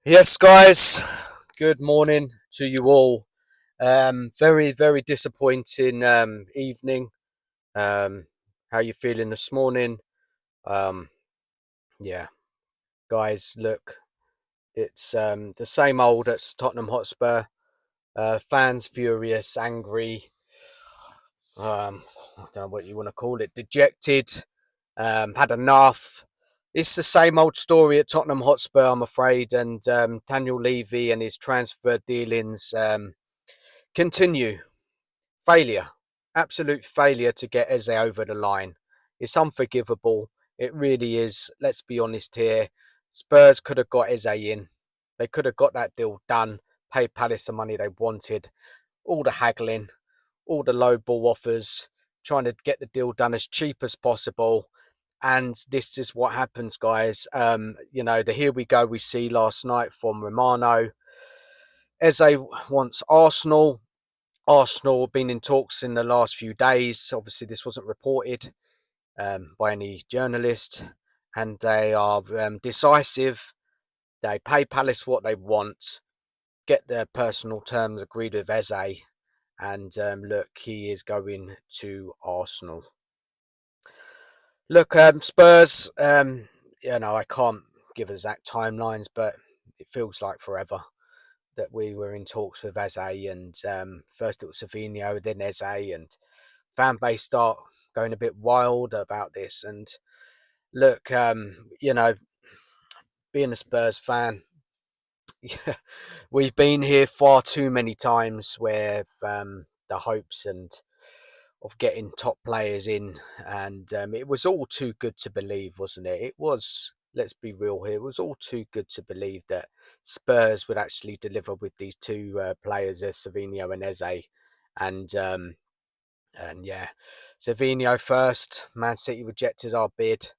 Yes, guys. Good morning to you all. Very, very disappointing evening. How you feeling this morning? Um, yeah, guys. Look, it's the same old at Tottenham Hotspur. Fans furious, angry. I don't know what you want to call it. Dejected. Had enough. It's the same old story at Tottenham Hotspur, I'm afraid. And Daniel Levy and his transfer dealings continue. Failure. Absolute failure to get Eze over the line. It's unforgivable. It really is. Let's be honest here. Spurs could have got Eze in. They could have got that deal done, paid Palace the money they wanted, all the haggling, all the low ball offers, trying to get the deal done as cheap as possible. And this is what happens, guys. The here we go we see last night from Romano. Eze wants Arsenal. Arsenal have been in talks in the last few days. Obviously, this wasn't reported by any journalist, and they are decisive. They pay Palace what they want, get their personal terms agreed with Eze, and look, he is going to Arsenal. Look, Spurs. I can't give exact timelines, but it feels like forever that we were in talks with Eze, and first it was Savinho, then Eze, and fan base start going a bit wild about this. And look, being a Spurs fan, yeah, we've been here far too many times with the hopes and of getting top players in, and it was all too good to believe, wasn't it? It was. Let's be real here. It was all too good to believe that Spurs would actually deliver with these two players, Savinho and Eze, and yeah, Savinho first. Man City rejected our bid.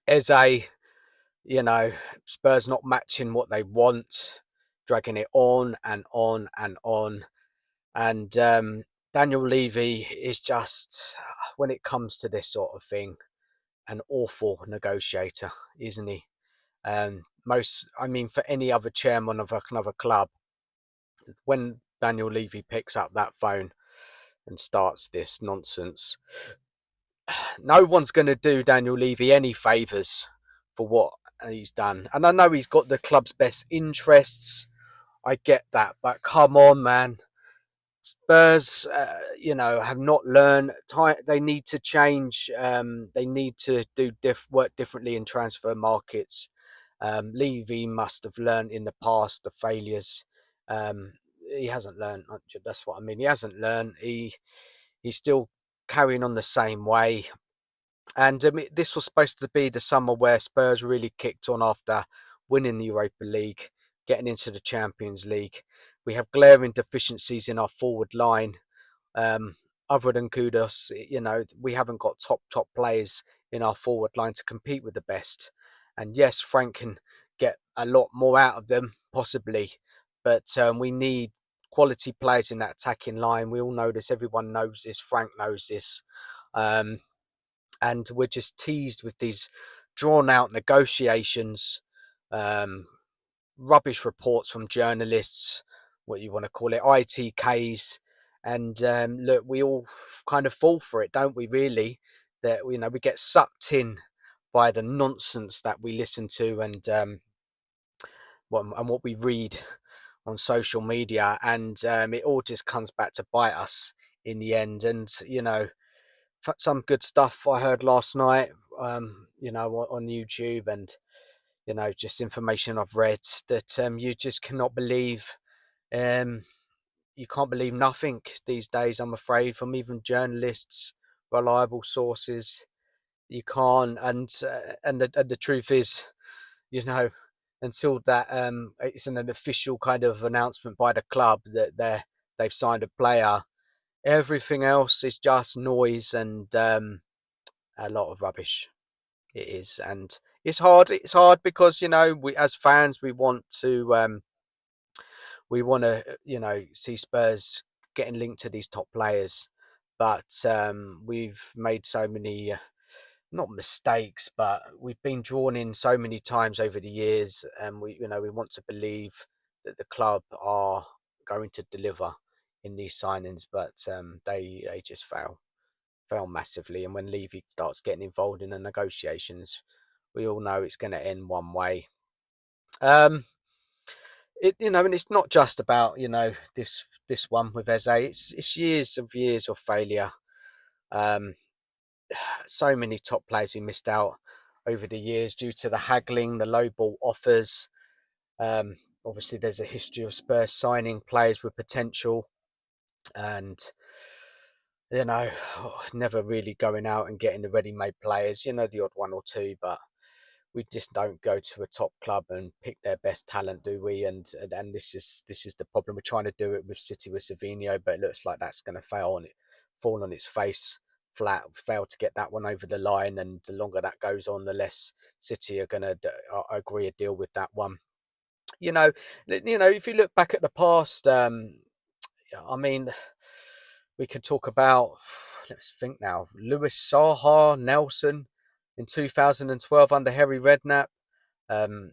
Eze, Spurs not matching what they want, dragging it on and on and on. And Daniel Levy is just, when it comes to this sort of thing, an awful negotiator, isn't he? For any other chairman of another club, when Daniel Levy picks up that phone and starts this nonsense, no one's going to do Daniel Levy any favours for what he's done. And I know he's got the club's best interests. I get that. But come on, man. Spurs, have not learned. They need to change. They need to do work differently in transfer markets. Levy must have learned in the past the failures. He hasn't learned. That's what I mean. He hasn't learned. He's still carrying on the same way. And this was supposed to be the summer where Spurs really kicked on after winning the Europa League, getting into the Champions League. We have glaring deficiencies in our forward line. Other than Kudos, we haven't got top players in our forward line to compete with the best. And yes, Frank can get a lot more out of them, possibly, but we need quality players in that attacking line. We all know this. Everyone knows this. Frank knows this. And we're just teased with these drawn out negotiations, um, rubbish reports from journalists, what you want to call it, ITKs. And look, we all kind of fall for it, don't we, really? That, we get sucked in by the nonsense that we listen to, and what we read on social media. And it all just comes back to bite us in the end. And, some good stuff I heard last night, on YouTube, and just information I've read that you just cannot believe. You can't believe nothing these days, I'm afraid, from even journalists, reliable sources. You can't, and the truth is, you know, until that it's an official kind of announcement by the club that they've signed a player. Everything else is just noise and a lot of rubbish. It is, and it's hard. It's hard because we, as fans, we want to see Spurs getting linked to these top players, but we've made so many not mistakes, but we've been drawn in so many times over the years, and we want to believe that the club are going to deliver in these signings, but they just fail massively. And when Levy starts getting involved in the negotiations, we all know it's going to end one way. Um, and it's not just about this one with Eze. It's years of failure. Um, so many top players who missed out over the years due to the haggling, the low ball offers. Um, Obviously, there's a history of Spurs signing players with potential, and never really going out and getting the ready-made players. The odd one or two, but we just don't go to a top club and pick their best talent, do we? And this is the problem. We're trying to do it with City with Savinho, but it looks like that's going to fall on its face flat. Fail to get that one over the line, and the longer that goes on, the less City are going to agree a deal with that one. If you look back at the past, I mean, we could talk about, let's think now, Lewis Saha, Nelson in 2012 under Harry Redknapp. Um,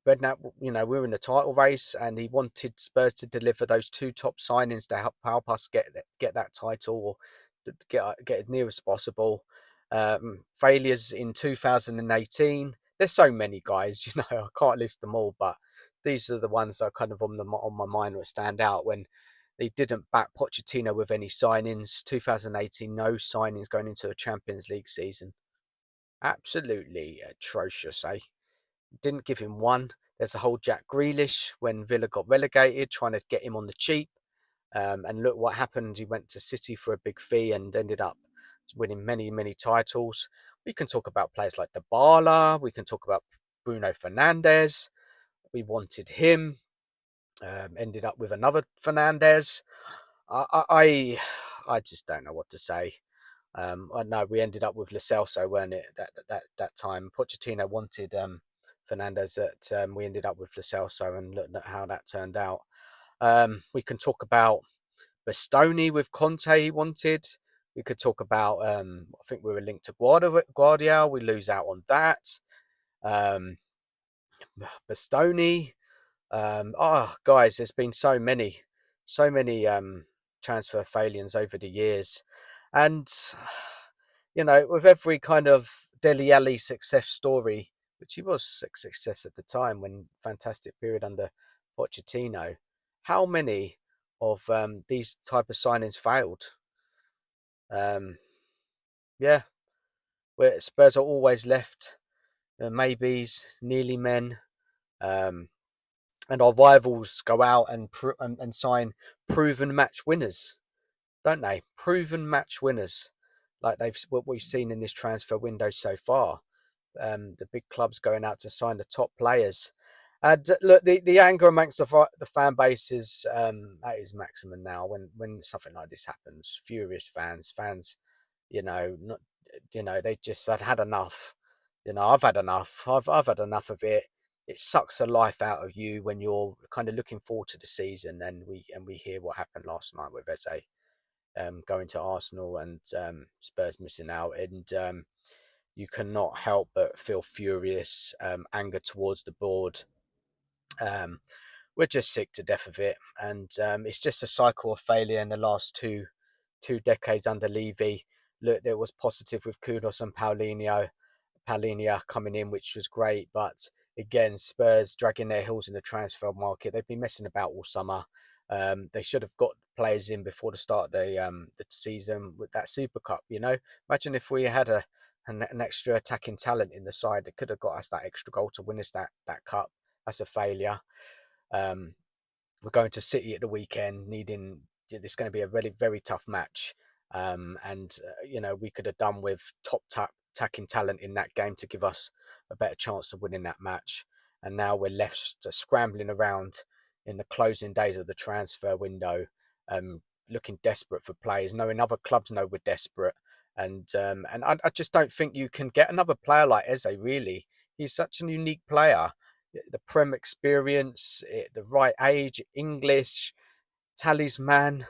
Redknapp, we were in the title race, and he wanted Spurs to deliver those two top signings to help us get that title, or get as near as possible. Failures in 2018. There's so many guys, I can't list them all, but these are the ones that are kind of on my mind that stand out. When they didn't back Pochettino with any signings. 2018, no signings going into a Champions League season. Absolutely atrocious, eh? Didn't give him one. There's the whole Jack Grealish when Villa got relegated, trying to get him on the cheap. And look what happened. He went to City for a big fee and ended up winning many, many titles. We can talk about players like Dybala. We can talk about Bruno Fernandes. We wanted him. Ended up with another Fernandes. I just don't know what to say. I know we ended up with Lo Celso, weren't it? That time, Pochettino wanted Fernandes. That we ended up with Lo Celso, and look at how that turned out. We can talk about Bastoni with Conte. He wanted. We could talk about. I think we were linked to Guardiola. We lose out on that. Bastoni. Guys, there's been so many transfer failures over the years, and with every kind of Dele Alli success story, which he was a success at the time, when fantastic period under Pochettino, how many of these type of signings failed? Yeah, where Spurs are always left maybes, nearly men. And our rivals go out and sign proven match winners, don't they? Proven match winners, like what we've seen in this transfer window so far. The big clubs going out to sign the top players. And look, the anger amongst the fan base is at its maximum now. When something like this happens, furious fans, not, they just had enough. I've had enough. I've had enough of it. It sucks the life out of you when you're kind of looking forward to the season, and we hear what happened last night with Eze going to Arsenal, and Spurs missing out, and you cannot help but feel furious, anger towards the board. We're just sick to death of it, and it's just a cycle of failure in the last two decades under Levy. Look, there was positive with Kudus and Paulinho coming in, which was great, but again, Spurs dragging their heels in the transfer market. They've been messing about all summer. They should have got players in before the start of the season with that Super Cup. Imagine if we had an extra attacking talent in the side that could have got us that extra goal to win us that cup. That's a failure. We're going to City at the weekend, needing. It's going to be a very, very tough match. And we could have done with top attacking talent in that game to give us a better chance of winning that match. And now we're left scrambling around in the closing days of the transfer window, looking desperate for players, knowing other clubs know we're desperate. And I just don't think you can get another player like Eze, really. He's such a unique player. The Prem experience, the right age, English, talisman,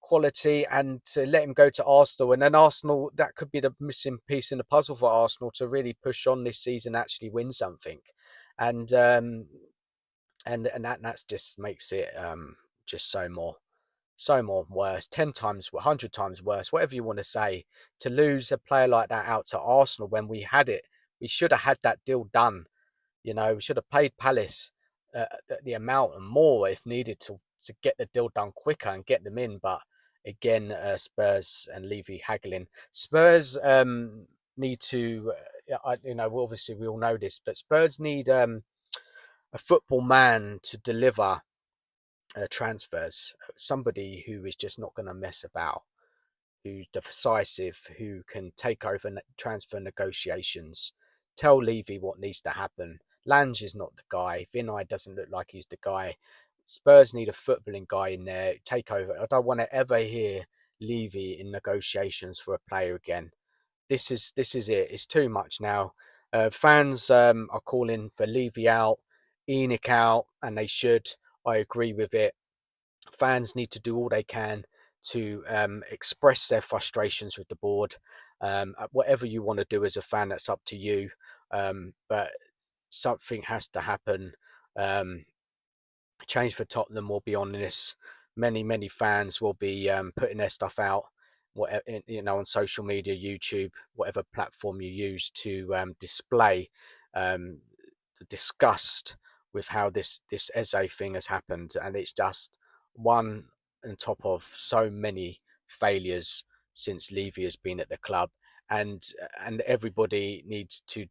quality, and to let him go to Arsenal. And then Arsenal, that could be the missing piece in the puzzle for Arsenal to really push on this season, actually win something. And that just makes it just so more worse, 10 times, 100 times worse, whatever you want to say, to lose a player like that out to Arsenal when we had it. We should have had that deal done. You know, we should have paid Palace the amount and more if needed to get the deal done quicker and get them in. But again, Spurs and Levy haggling. Spurs need to, you know, obviously we all know this, but Spurs need a football man to deliver transfers. Somebody who is just not going to mess about, who's decisive, who can take over transfer negotiations, tell Levy what needs to happen. Lange is not the guy. Vinay doesn't look like he's the guy. Spurs need a footballing guy in there, take over. I don't want to ever hear Levy in negotiations for a player again. This is it. It's too much now. Fans are calling for Levy out, ENIC out, and they should. I agree with it. Fans need to do all they can to express their frustrations with the board. Whatever you want to do as a fan, that's up to you. But something has to happen. Change for Tottenham will be on this. Many fans will be putting their stuff out, whatever, you know, on social media, YouTube, whatever platform you use to display the disgust with how this Eze thing has happened, and it's just one on top of so many failures since Levy has been at the club, and everybody needs to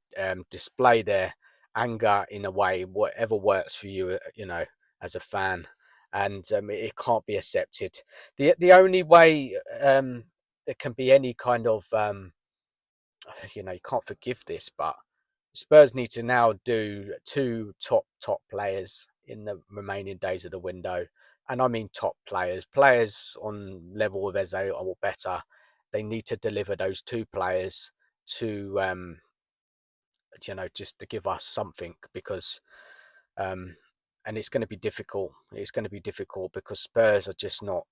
display their anger in a way, whatever works for you, you know, as a fan, and it can't be accepted. The only way there can be any kind of you know, you can't forgive this, but Spurs need to now do two top players in the remaining days of the window, and I mean top players on level with Eze or better. They need to deliver those two players to you know, just to give us something, because and it's going to be difficult. It's going to be difficult because Spurs are just not.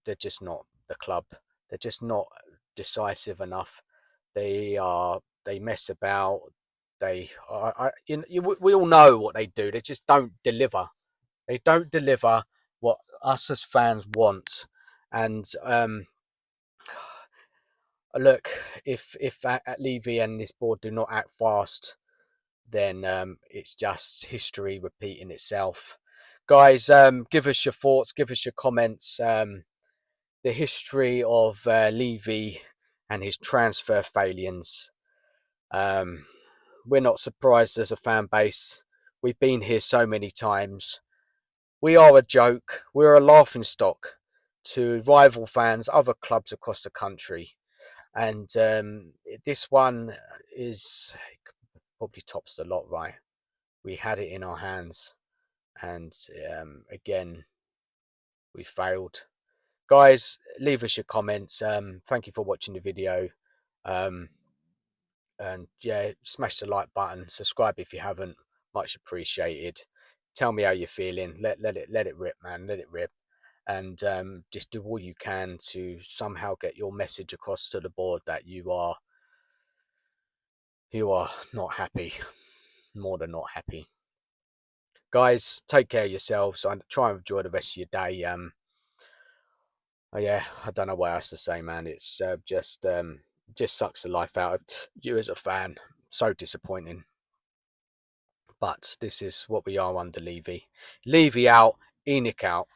They're just not the club. They're just not decisive enough. They mess about. We all know what they do. They just don't deliver. They don't deliver what us as fans want. And look, if Levy and this board do not act fast, then it's just history repeating itself. Guys, give us your thoughts, give us your comments. The history of Levy and his transfer failures. We're not surprised as a fan base. We've been here so many times. We are a joke. We're a laughing stock to rival fans, other clubs across the country. And this one is probably tops the lot, right? We had it in our hands, and again, we failed. Guys, leave us your comments. Thank you for watching the video. And yeah, smash the like button, subscribe if you haven't, much appreciated. Tell me how you're feeling. Let it rip, man. Let it rip. And just do all you can to somehow get your message across to the board that you are not happy, more than not happy. Guys, take care of yourselves and try and enjoy the rest of your day. Oh yeah, I don't know what else to say, man. It's just sucks the life out of you as a fan. So disappointing. But this is what we are under Levy. Levy out, ENIC out.